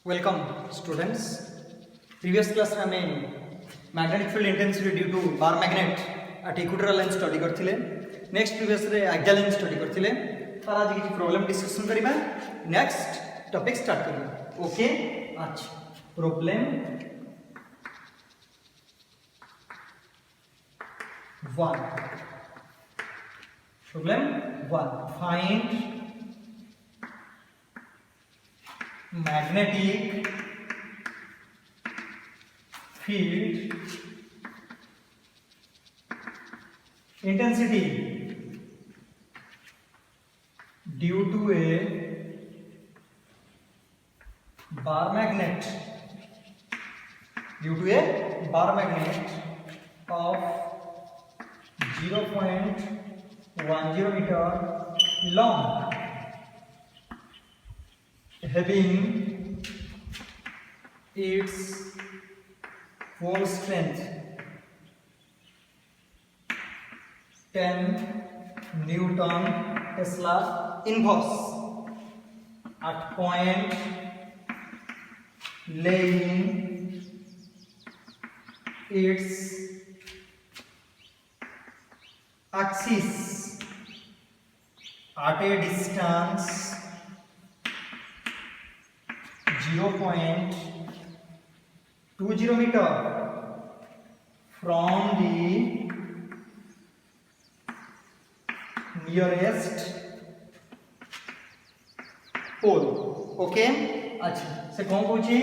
Welcome students previous class रे हमें magnetic field intensity due to bar magnet at equatorial line study करथिले। Next previous रे axial line study करथिले। तार आज की प्रॉब्लम डिस्कशन करिबा। नेक्स्ट टॉपिक स्टार्ट करिबा। ओके अच्छा problem 1 find magnetic field intensity due to a bar magnet of 0.10 meter long, having its pole strength 10 Newton Tesla inverse at point laying its axis at a distance 0.20 meter from the nearest pole. Okay अच्छा से कौन पूछी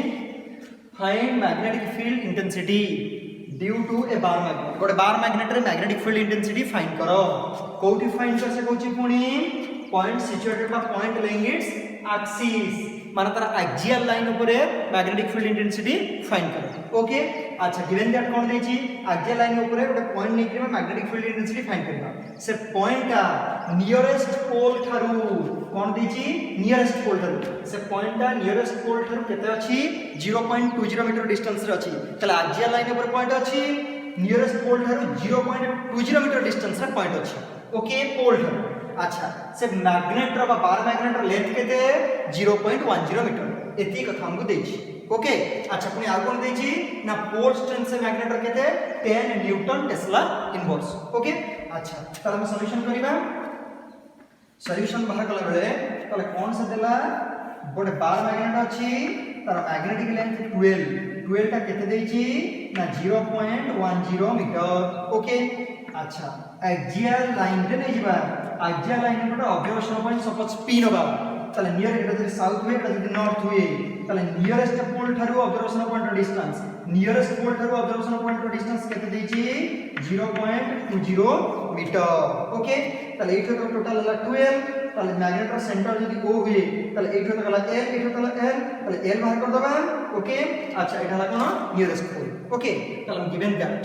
find magnetic field intensity due to a bar magnet. गोटे bar magnet रे magnetic field intensity find करो। कोठी find कर से कहूची पुनी point situated by point lying its axis माने तार एक्सियल लाइन ऊपर मैग्नेटिक फील्ड इंटेंसिटी फाइंड करो। ओके अच्छा गिवन दैट कोन देची एक्सियल लाइन ऊपर गोटे पॉइंट नेकरी मैग्नेटिक फील्ड इंटेंसिटी फाइंड करबा। से पॉइंट नियरेस्ट पोल थारु कोन देची नियरेस्ट पोल थारु से पॉइंट नियरेस्ट पोल थारु केते अछि 0.20 मीटर डिस्टेंस रे अछि। तले एक्सियल लाइन ऊपर पॉइंट अछि nearest pole Tharu 0.20 metre distance रे पॉइंट अछि। ओके पोल थारु अच्छा से मैग्नेट रो बार मैग्नेट रो लेंथ केते 0.10 मीटर एती कथा हमको देछि। ओके अच्छा पुनी आ कोन देछि ना पोल स्ट्रेंथ से मैग्नेट रो केते 10 न्यूटन टेस्ला इनवर्स। ओके अच्छा तले हम सॉल्यूशन करिबा। सॉल्यूशन बाहर कला बेले तले कोन से देला गोटे बार मैग्नेट अछि तार मैग्नेटिक लेंथ 12 टा केते देछि ना 0.10 मीटर। ओके अच्छा एक्सियल लाइन रे नै जिबा एक्सियल लाइन रे ऑब्जर्वेशन पॉइंट सपोज P नबा तले नियर एटा जदि साउथ हुए एटा जदि नॉर्थ हुए तले नियरेस्ट पोल थारु observation point distance nearest pole थारु ऑब्जर्वेशन पॉइंट डिस्टेंस केते देछि 0.20 मीटर। ओके तले एठो तो टोटल हला 12 तले मैग्नेट रो सेंटर जदि O हुए तले एठो तो हला L एठो तो हला L तले L बाहर कर दबा। ओके अच्छा एटा हला कोन नियरेस्ट पोल। ओके तले given that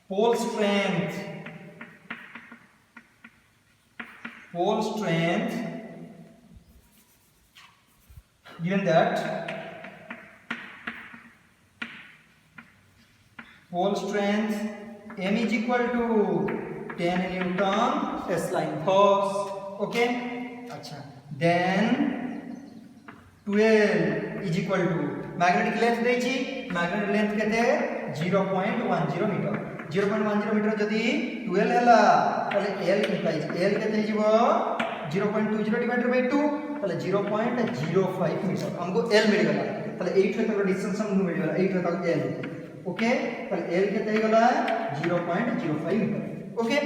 pole strength given that pole strength M is equal to 10 Newton Tesla inverse. Okay अच्छा then 12 is equal to magnetic length देछि magnetic length केते 0.10 मीटर 0.10 मीटर जदि 12 हला तले L इम्प्लाइज L केते हिजबो 0.20 divided by 2 तले 0.05 metre हमको L मिल गला। तले 8 तक डिस्टेंस हमको मिल गला 8 तक L। ओके तले L केते ही गला 0.05 मीटर। ओके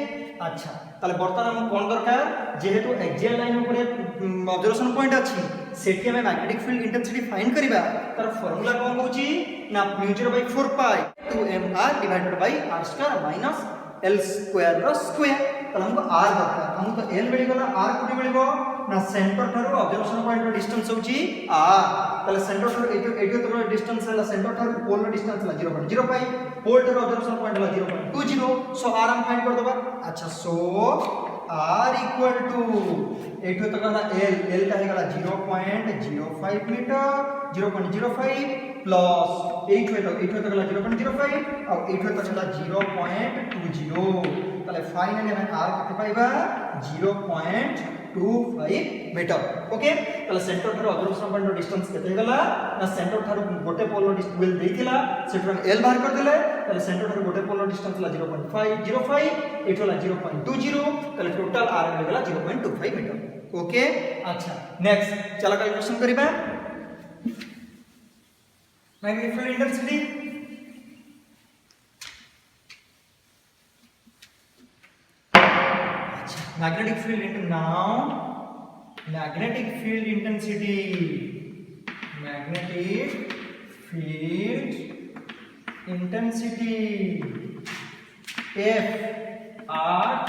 अच्छा तले बर्तमान हम कोन दरकार जेहेतु एक्सियल लाइन ऊपर ऑब्जर्वेशन पॉइंट अछि सेठी हमें मैग्नेटिक फील्ड इंटेंसिटी फाइंड करिबा। तार फार्मूला कोन होची ना μ0/4 pi 2mr divided by r square minus l square रो स्क्वायर। तले हमको r दरकार हमको l मिल गला r कोठी मिलबो ना सेंटर थारु ऑब्जर्वेशन पॉइंट रो डिस्टेंस होची r तले सेंटर थारु एठो तो डिस्टेंस हला सेंटर थारु पोल रो डिस्टेंस हला 0.05 पोल थारु ऑब्जर्वेशन पॉइंट हला 0.20 सो r हम फाइंड कर दबा। अच्छा सो r इक्वल टू एठो तक हला l का हेगला 0.05 मीटर 0.05 प्लस 8 तक हला 0.05 और 8 तक हला 0.20 ताले फाइनली हमें r केते पाइबा 0.20 0.25 मीटर ओके ताले सेंटर थारो ऑब्जर्वेशन पॉइंट डिस्टेंस केते गला ना सेंटर थारो गोटे पोल ट्वेल्व देथिला सेटर हम एल बाहर कर देले ताले सेंटर थारो गोटे पोल डिस्टेंस ला 0.505 एठला 0.20 ताले टोटल आर हो गला 0.25 मीटर ओके अच्छा नेक्स्ट चला कैलकुलेशन करिबा magnetic field intensity magnetic field into now magnetic field intensity F at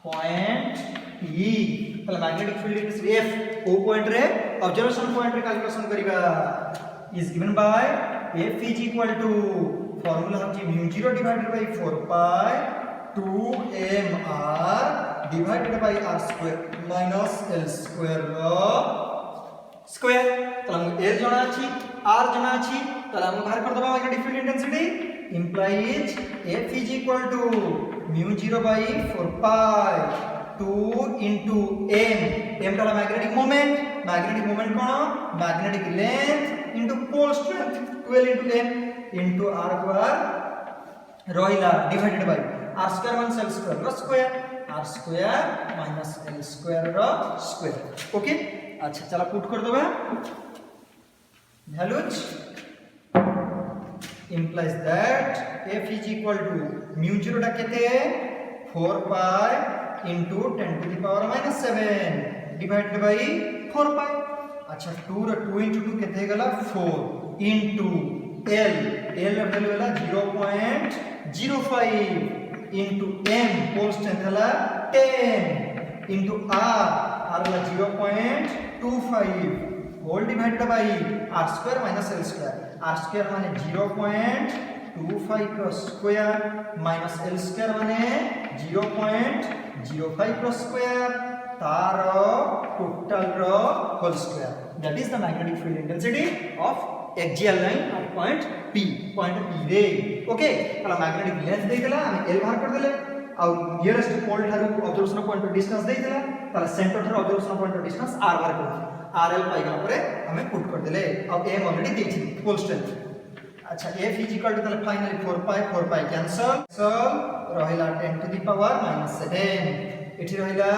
point P ताले magnetic field intensity F o point रे observation point रे calculation करिबा is given by F is equal to formula होची mu 0 divided by 4 pi 2mr divided by r square minus l square square ताले हम l जणा अछि r जणा अछि ताले हम बाहर कर दबा magnetic field intensity implies F is equal to mu 0 by 4 pi 2 into m ताला magnetic moment cone magnetic length into pole strength 12 into m into r square रोइला divided by r square minus l square square r square minus l square square okay अच्छा चला put कर दबा values implies that f is equal to mu 0 टा केते 4 pi into 10 to the power minus 7 divided by 4 pi अच्छा 2 रे 2 into 2 केते गला 4 into l वैल्यू वाला 0.05 into m pole strength हला 10 into r वाला 0.25 whole divided by r square minus l square r square माने 0.25 का स्क्वायर minus l square माने 0.05 का स्क्वायर तार टोटल रो whole square that is the magnetic field intensity of axial line at point P रे okay ताला magnetic length देइतला हम L बाहर कर देले और नियरेस्ट पोल थारु ऑब्जर्वेशन पॉइंट डिस्टेंस देइतला ताला centre Tharu observation point distance R बाहर कर RL पाई गला परे हमें पुट कर देले अब M ऑलरेडी देछि पोल स्ट्रेंथ अच्छा F इज इक्वल टू ताला फाइनली 4 pi कैंसल रहिला 10 टू द पावर -7 एठी रहिला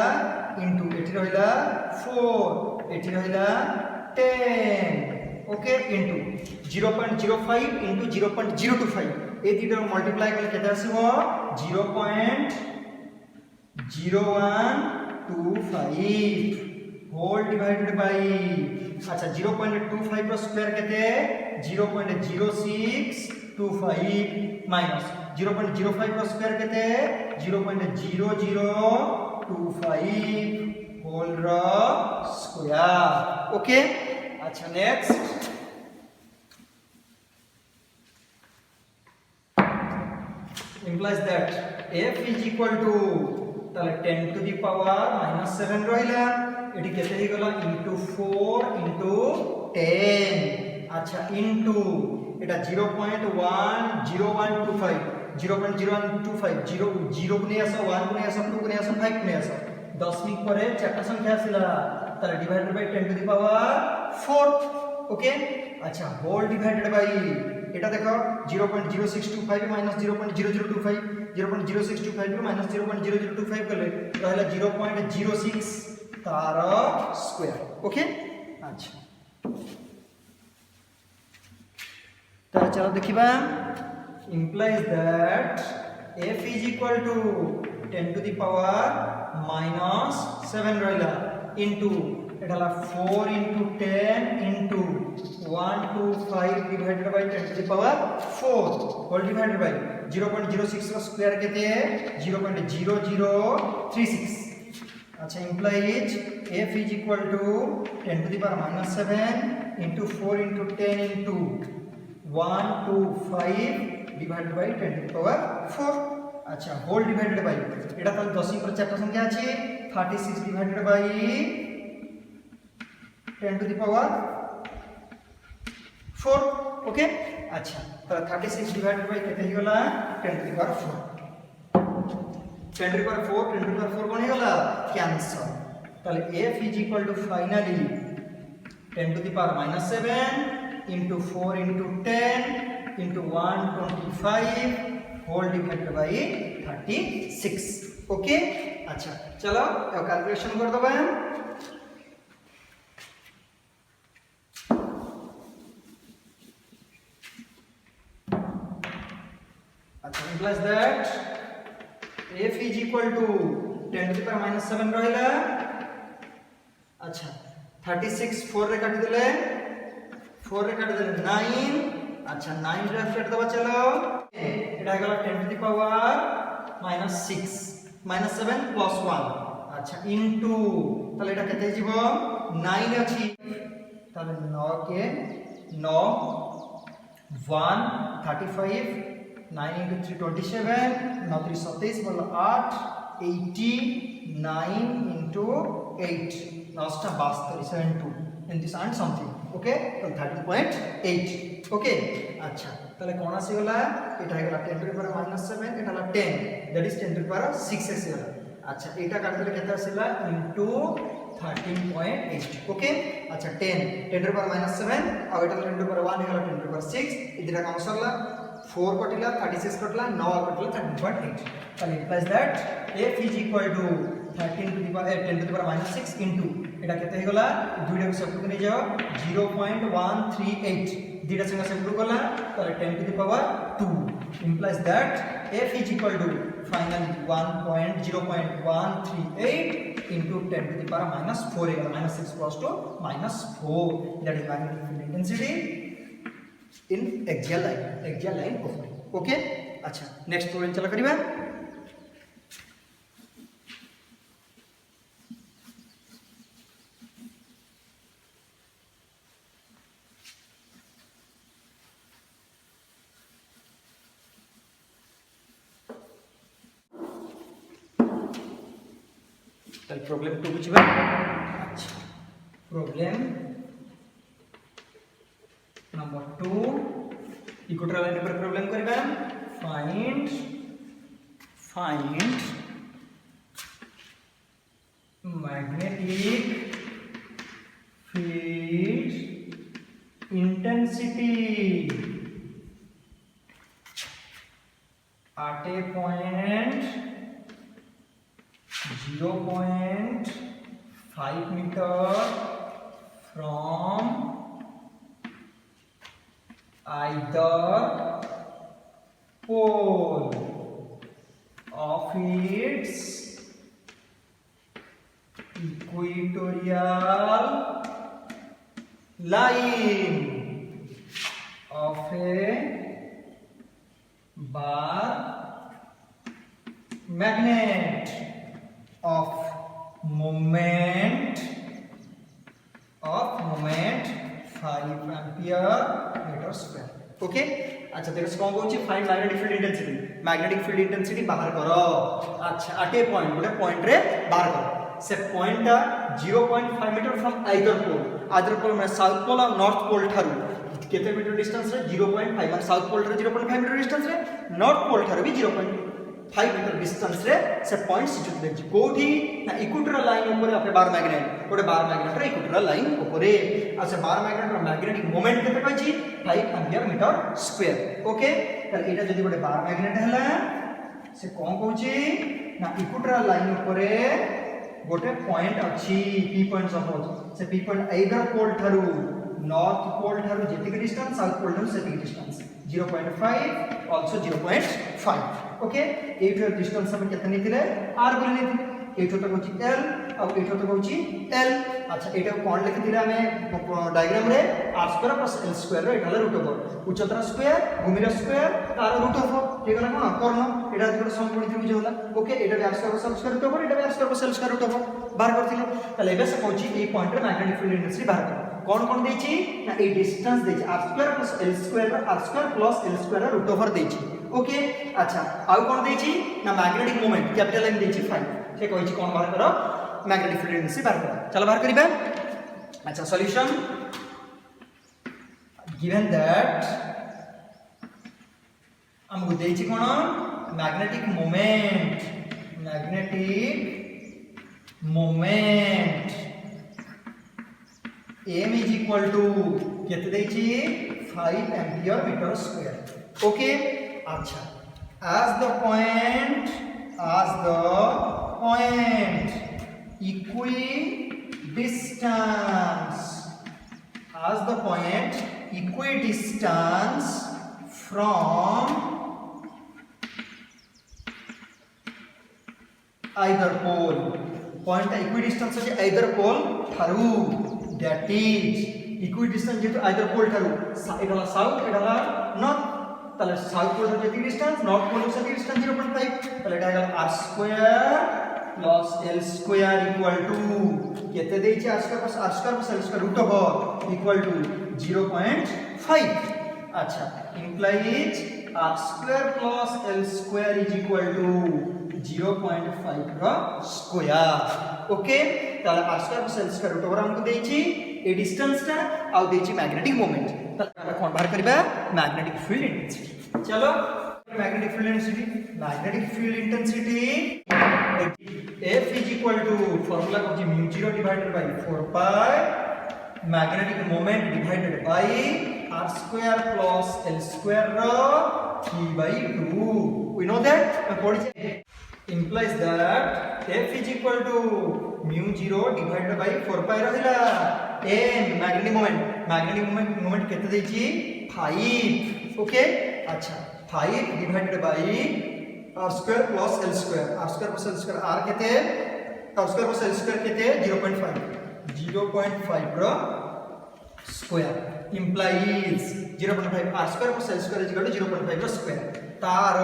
इनटू एठी रहिला 4 एठी रहिला 10 ओके इनटू 0.05 इनटू 0.025 ए दिटा मल्टीप्लाई करले केते आसीबो 0.0125 होल डिवाइडेड बाय अच्छा 0.25 रो स्क्वायर केते 0.0625 माइनस 0.05 रो स्क्वायर केते 0.0025 होल रो स्क्वायर ओके अच्छा next implies that f is equal to ताले 10 to the power -7 रहिला एठी केते हे गला into 4 into 10 अच्छा into एटा 0.10125 0.0125 0 0 गुने आसा 1 गुने आसा 2 गुने आसा 5 गुने आसा दशमिक परे चारटा संख्या आसिला ताले divided by 10 to the power 4 okay अच्छा होल डिवाइडेड बाय এটা দেখো 0.0625 माइनस 0.0025 0.0625 माइनस 0.0025 करले रहला 0.06 तार स्क्वायर ओके अच्छा तो चलो देखिबा implies that f is equal to 10 to the power -7 रहला into एटाला 4 into 10 into 125 divided by 10 to the power 4 whole divided by 0.06 का स्क्वायर केते 0.0036 अच्छा implies f is equal to 10 to the power -7 into 4 into 10 into 125 divided by 10 to the power 4 अच्छा whole divided by एटा ताले 10 पर चारटा संख्या अछि 36 divided by 10 to the power 4 okay अच्छा तो 36 डिवाइडेड बाय केते ही गला 10 to the power 4 10 to the power 4 10 to the power 4 कोन ही गला कैंसल তাহলে F is equal to finally 10 to the power minus 7 into 4 into 10 into 125 whole divided by 36. Okay अच्छा चलो अब calculation कर दो बहन अच्छा implies that F is equal to 10 to the power minus 7 रहिला अच्छा 36 4 रे काट देले 4 रे काट देले 9 अच्छा 9 रे काट दबा चलो एटा गला 10 टू द पावर -6 -7 + 1 अच्छा इनटू তাহলে এটা কেতে যাব 9 আছে তাহলে 9 के 9 1 35 9 into 3 27 9 3 27 बोलो 8 80 9 into 8 last time 72 in this and something okay so 13.8 okay अच्छा তাহলে কোন আসি গলা এটা হলো 10 to the power -7 এটা হলো 10 that is 10 to the power 6 আসি গলা अच्छा এটা কাট দিলে কত আসিলা into 13.8 ओके अच्छा 10 10 to the power -7 আর এটা 10 to the power 1 হলো 10 to the power 6 ইদিরা কাম সরলা 4 कटिला 36 कटिला 9 कटिला 13.8 তাহলে implies that f is equal to 13 to the power 10 to the power -6 into এটা কত হই গলা দুইটা সেপটু নিয়ে যাও 0.138 দুইটা সঙ্গে সেপটু গলা তাহলে 10 to the power 2 implies that f is equal to finally 1.0.138 into 10 to the power -4 -6 plus 2 -4 that is magnetic field intensity in axial line okay okay अच्छा नेक्स्ट प्रॉब्लम चला करिबा चल प्रॉब्लम 2 बुझिबा अच्छा प्रॉब्लम नंबर 2 इक्वेटर लाइन पर problem करबा find magnetic field intensity at a point 0.5 meter from either pole of its equatorial line of a bar magnet of moment 5 ampere meter square okay अच्छा देखो कौन कहूची find magnetic field intensity बाहर करो अच्छा eight ए point गोटे point रे बाहर करो से पॉइंट 0.5 मीटर फ्रॉम आइदर पोल माने साउथ पोल और नॉर्थ पोल थारु केते मीटर डिस्टेंस रे 0.5 माने साउथ पोल रे 0.5 मीटर डिस्टेंस रे नॉर्थ पोल थारु भी 0.5 मीटर डिस्टेंस रे से पॉइंट सिचुएट देखि कोठी ना इक्वेटोरियल लाइन ऊपर आपे बार मैग्नेट गोटे बार मैग्नेट रे इक्वेटोरियल लाइन ऊपर अच्छा बार मैग्नेट रो मैग्नेटिक मोमेंट केते कहछि 5 एम्पियर मीटर स्क्वायर ओके त एटा जदी गोटे बार मैग्नेट हला से कोन कहछि ना इक्वेटोरियल लाइन ऊपर गोटे पॉइंट अछि पी पॉइंट सपोज से पी पॉइंट आइदर पोल थारु नॉर्थ पोल थारु जेतिक डिस्टेंस साउथ पोल थारु सेतिक डिस्टेंस 0.5 आल्सो 0.5 ओके एठर डिस्टेंस हम केतनी थिले r बोली नेथि एठो तो कहछि l और एठो तो कहछि l अच्छा एटा कोन लिखि थिले हमें डायग्राम रे r² + l² रो एटा रूट ओवर उच्चतर स्क्वायर भूमिर स्क्वायर तार रूट ओवर ठीक है ना कर्ण एटा जोड समकोणी त्रिभुज होला ओके एटा r² + l² रूट ओवर एटा r² + l² रूट ओवर बाहर करथिले तले एबे से कहछि ए पॉइंट रे मैग्नेटिक फील्ड इंटेंसिटी बाहर कर कौन देछि ना ए डिस्टेंस देछि r² + l² r² + l² root over देछि ओके अच्छा आउ कौन देछि ना मैग्नेटिक मोमेंट कैपिटल एम देछि 5 से कहछि कौन बाहर करो मैग्नेटिक फील्ड इंटेंसिटी बाहर करो चलो बाहर करिबा अच्छा सॉल्यूशन गिवन दैट हमको देछि कोन magnetic moment m is equal to केते देछि 5 ampere meter square. Okay, अच्छा, as the point equidistance from either pole, point equidistance আছে either pole ঠারু, that is equidistance যেহেতু either pole ঠারু, এটা হলো সাউথ, এটা হলো নর্থ, তাহলে সাউথ পোল হচ্ছে ডিস্টেন্স, নর্থ পোল হচ্ছে ডিস্টেন্স 0.5, তাহলে এটা হলো r square plus l square equal to কেতে দেইছে r square plus l square root over equal to 0.5. আচ্ছা, implies r square plus l square is equal to 0.5 ର square. Okay, তাহলে r square plus l square root over हमको দেইছি এই ডিসটেন্সটা আর দেইছি magnetic moment. তাহলে আমরা কোন বাহার করিবা ম্যাগনেটিক ফিল্ড ইন্টেন্সিটি. চলো, magnetic field intensity F is equal to formula of mu 0 divided by 4 pi magnetic moment divided by r square plus l square t by 2. We know that implies that F is equal to mu 0 divided by 4 pi rahila m magnetic moment kete dechi 5. Okay, acha 5 divided by r square plus l square, r square plus l square r kete, r square plus l square kete 0.5 ର square implies 0.5 r square plus l square is equal to 0.5 ର square तार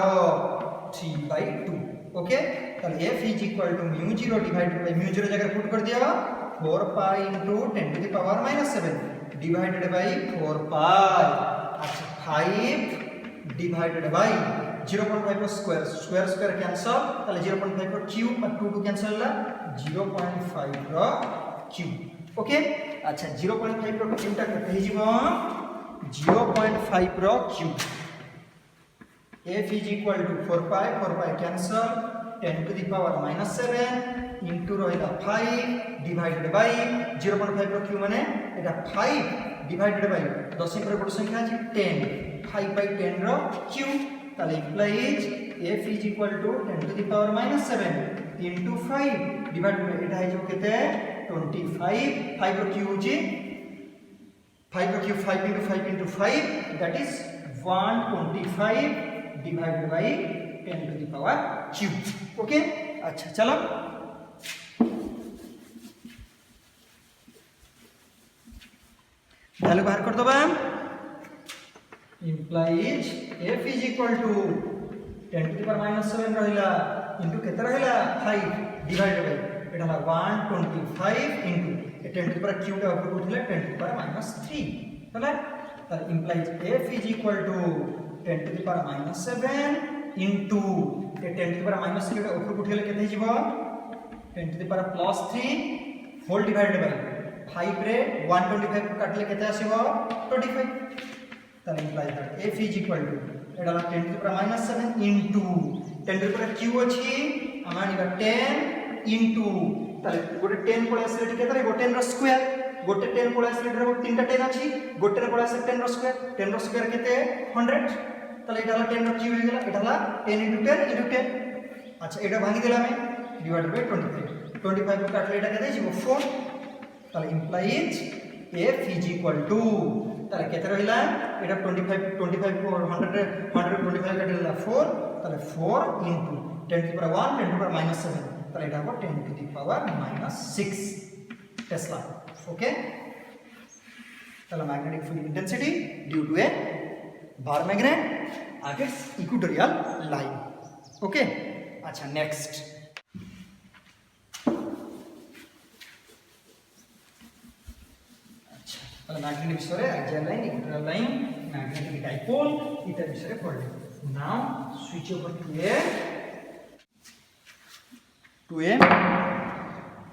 3 by 2. Okay, ताहले f is equal to mu 0 divided by mu 0 जगह put कर दिया 4 pi into 10 to the power minus 7 divided by 4 pi. अच्छा, 5 divided by 0.5 ର square cancel, ताहले 0.5 ର cube और 2 cancel ला 0.5 ର cube. ओके, अच्छा 0.5 ର cube टा केते हिजिबो 0.5 ର cube. F is equal to 4 pi cancel, 10 to the power minus 7 into रहिला 5 divided by 0.5 ର cube माने एटा 5 divided by 10 पर बड़ संख्या अछि 10, 5 by 10 ର cube. ताले implies F is equal to 10 to the power minus 7 into 5 divided by एटा हिजो केते 25, 5 रो क्यूब होची 5 रो cube 5 into 5 that is 125 divided by 10 to the power cube. Okay, अच्छा चलो वैल्यू बाहर कर दबा. implies F is equal to 10 to the power minus 7 रहिला into केते रहिला 5 divided by Etah 125 into 10 to the power cube टा ऊपर उठिला 10 to the power minus 3 होला. ताले implies F is equal to 10 to the power minus 7 into 10 to the power minus 3 टा ऊपर उठिला केते हिजिबो 10 to the power plus 3 whole divided by 5 रे 125 को काटले केते आसीबो 25. ताले implies that F is equal to Etah 10 to the power minus 7 into 10 to the power q अछि आमानिबा 10 into ताले गोटे 10 पळे आसले केते रे 10 रो स्क्वायर, गोटे 10 पळे आसले रे तीनटा 10 अछि, गोटे रे पळे आसले 10 रो स्क्वायर केते 100. ताले एटा 10 रो क्यूब हेगला, एटा 10 into 10 into 10. अच्छा, एटा भांगी देला में डिवाइडेड बाय 25 को काटले एटा केते हिजिबो 4. ताले implies F is equal to ताले केते रहिला एटा 25 को 100 रे 125 काटलेला 4, ताले 4 into 10 to the power 1 10 to the power minus 7 ताले एटा हो 10 to the power minus 6 Tesla. Okay, ताले magnetic field intensity due to a bar magnet at its equatorial line. Okay, अच्छा नेक्स्ट मैग्नेटिक विषय axial line, equatorial line, magnetic dipole इत्यादि विषय पढ़ले. Now switch over to a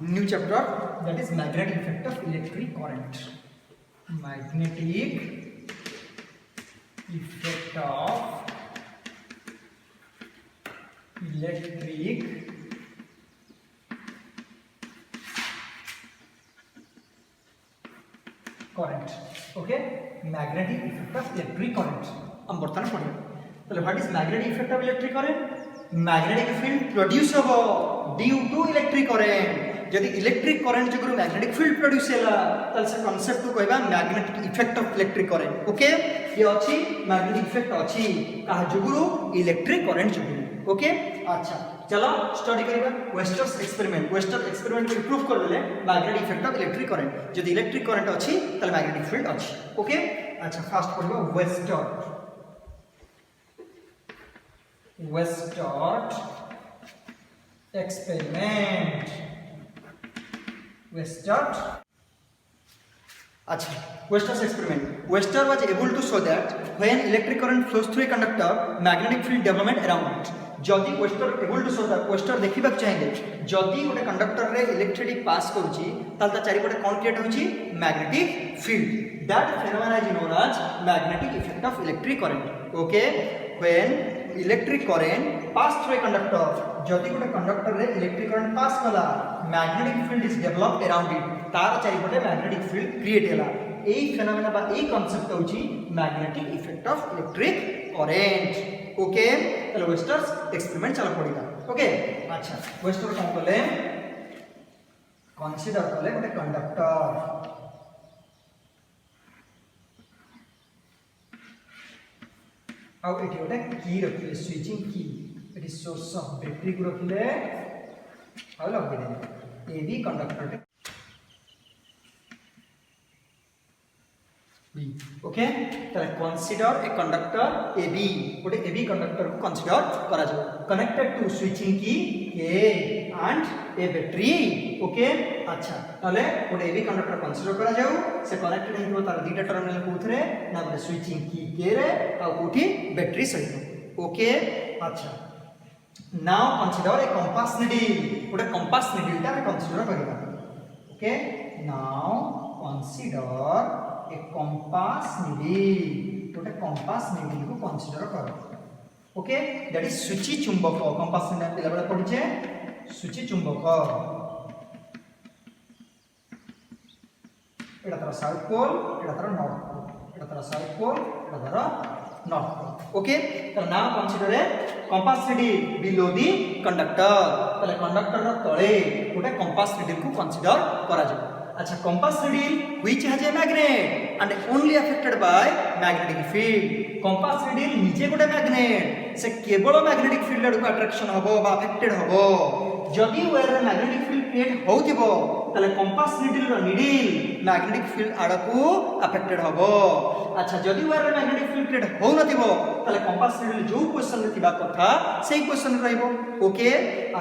new chapter, that is magnetic effect of electric current. Magnetic effect of electric current. Okay, magnetic effect of electric current. हम बर्तमान पढ़िए তাহলে what is magnetic effect of electric current magnetic field produce हो due to electric current जदि electric current जो magnetic field produce हैला ताले से कांसेप्ट को कहबा magnetic effect of electric current okay ये अछि मैग्नेटिक इफेक्ट अछि कहा जुगुरु इलेक्ट्रिक करंट जुगुरु ओके अच्छा चलो स्टडी करिबा वेस्टर्स एक्सपेरिमेंट में प्रूफ कर देले magnetic effect of electric current जदि इलेक्ट्रिक करंट अछि ताले मैग्नेटिक फील्ड अछि ओके अच्छा fast पढ़िबा Western experiment. Western experiment. Western was able to show that when electric current flows through a conductor, magnetic field development around it. जदि Western able to show that Western देखिबा चाहिए जदि गोटे conductor रे electricity pass करूची ताल ता चारि पटे कोन क्रिएट होची magnetic field that phenomena is known as magnetic effect of electric current okay when electric current pass through a conductor जदि गोटे कंडक्टर रे इलेक्ट्रिक करंट पास कला magnetic field is developed around it तार चारि पटे magnetic field create हैला एई phenomena बा एई concept होची magnetic effect of electric current okay चलो वेस्टर्स एक्सपेरिमेंट चलो पड़ेगा ओके अच्छा वेस्टर कौन कले कंसीडर कले गोटे कंडक्टर आउ एठी गोटे की रखिले स्विचिंग की एठी सोर्स ऑफ बैटरी को रखिले आउ लगे दे A B conductor B okay ताले consider a conductor A B गोटे ए बी कंडक्टर को कंसीडर करा जाऊ कनेक्टेड टू स्विचिंग की के एंड ए बैटरी ओके अच्छा ताले गोटे ए बी कंडक्टर कंसीडर करा जाऊ से कनेक्टेड हेतो तार दुटा टर्मिनल कोथरे ना गोटे स्विचिंग की के रे आ कोठी बैटरी सहित ओके अच्छा now consider a compass needle गोटे कंपास नीडल ता कंसीडर करिबा okay now consider a compass needle गोटे कंपास नीडल को कंसीडर करो ओके दैट इज सूची चुंबक कंपास नीडल पिला बेला पढिचे सूची चुंबक एटा तर साउथ पोल एटा तर नॉर्थ पोल एटा तर साउथ पोल एटा तर नॉर्थ पोल ओके तो now consider a compass needle below the conductor तले कंडक्टर रो तळे गोटे कंपास नीडल को कंसीडर करा जाय अच्छा compass needle which has a magnet and only affected by magnetic field compass needle निजे गोटे मैग्नेट से केवल मैग्नेटिक फील्ड आडको अट्रैक्शन हबो बा अफेक्टेड हबो जदि वेयर मैग्नेटिक फील्ड क्रिएट होउथिबो तले कंपास नीडल रो नीडल मैग्नेटिक फील्ड आडको अफेक्टेड हबो अच्छा जदि वेयर मैग्नेटिक फील्ड क्रिएट हो नथिबो तले कंपास नीडल जो पोजीशन रे थिबा कथा सेही पोजीशन रे रहइबो ओके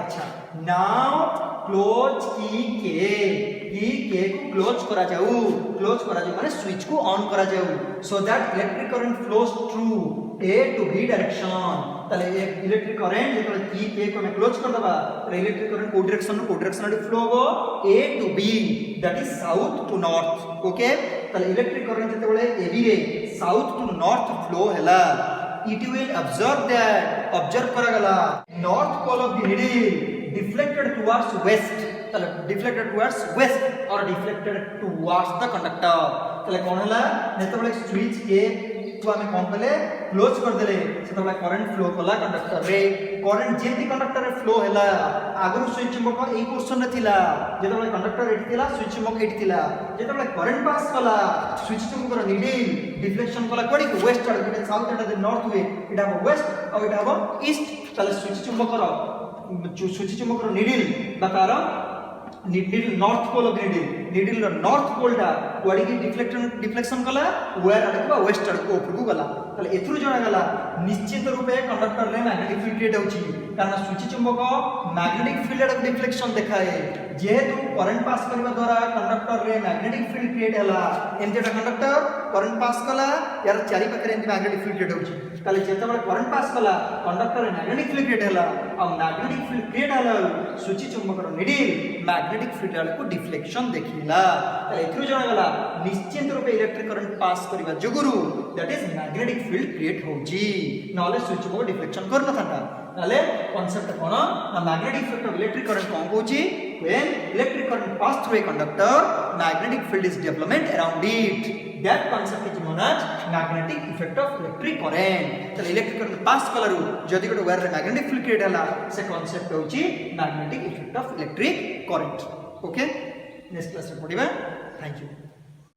अच्छा नाउ क्लोज की के को क्लोज करा जाऊ माने स्विच को ऑन करा जाऊ so that electric current flows through A to B direction तले इलेक्ट्रिक करंट जेतले की के को मैं क्लोज कर दबा तो इलेक्ट्रिक करंट को डायरेक्शन रे फ्लो हो A to B that is south to north okay तले इलेक्ट्रिक करंट जेतले ए बी रे साउथ टू नॉर्थ फ्लो हैला it will observe करा गला north pole of the needle deflected towards west तले deflected towards west और deflected towards the conductor तले कोन हला नेतबले स्विच के को हमें कोन पले क्लोज कर देले सेतबले करंट फ्लो कला कंडक्टर रे करंट जेंति कंडक्टर रे फ्लो हैला आगु स्विच चुंबक एई पोजीशन रे थिला जेतबले कंडक्टर एठी थिला स्विच चुंबक एठी थिला जेतबले करंट पास कला स्विच चुंबक रो नीडल डिफ्लेक्शन कला कोडी वेस्ट आड़ के साउथ आड़ नॉर्थ वे इटा वेस्ट और इटा ईस्ट तले स्विच चुंबक रो सूची चुंबक रो नीडल बतार needle north pole of needle रो नॉर्थ पोल टा वाडी की डिफ्लेक्शन कला वेयर अडकवा वेस्ट अडको ऊपर गला तले एथुरु जणा गला निश्चित रूपे कंडक्टर रे मैग्नेटिक फील्ड क्रिएट होची कारण सूची चुंबक मैग्नेटिक फील्ड अडको डिफ्लेक्शन देखाए जेहेतु करंट पास करबा द्वारा कंडक्टर रे मैग्नेटिक फील्ड क्रिएट हला एमजेटा कंडक्टर करंट पास कला यार चारि पाखरे एमती मैग्नेटिक फील्ड क्रिएट होची ताले जेतबे करंट पास कला कंडक्टर रे मैग्नेटिक फील्ड क्रिएट हला और मैग्नेटिक फील्ड क्रिएट हला सूची चुंबक रो नीडल मैग्नेटिक फील्ड अडको डिफ्लेक्शन देखिला ताले एथुरु जणा गला निश्चित रूपे इलेक्ट्रिक करंट पास करबा जोगुरु that is magnetic field create होची नॉलेज स्विच चुंबक डिफ्लेक्शन कर न थांता ताले कांसेप्ट कोन ना magnetic effect of electric current कोन होची when electric current pass through a conductor magnetic field is development around it. That concept is known as magnetic effect of electric current. तो electric current pass कलरु जदि गोटे wire रे magnetic field create हला से concept होची magnetic effect of electric current. Okay, next class रे पढिबा. Thank you.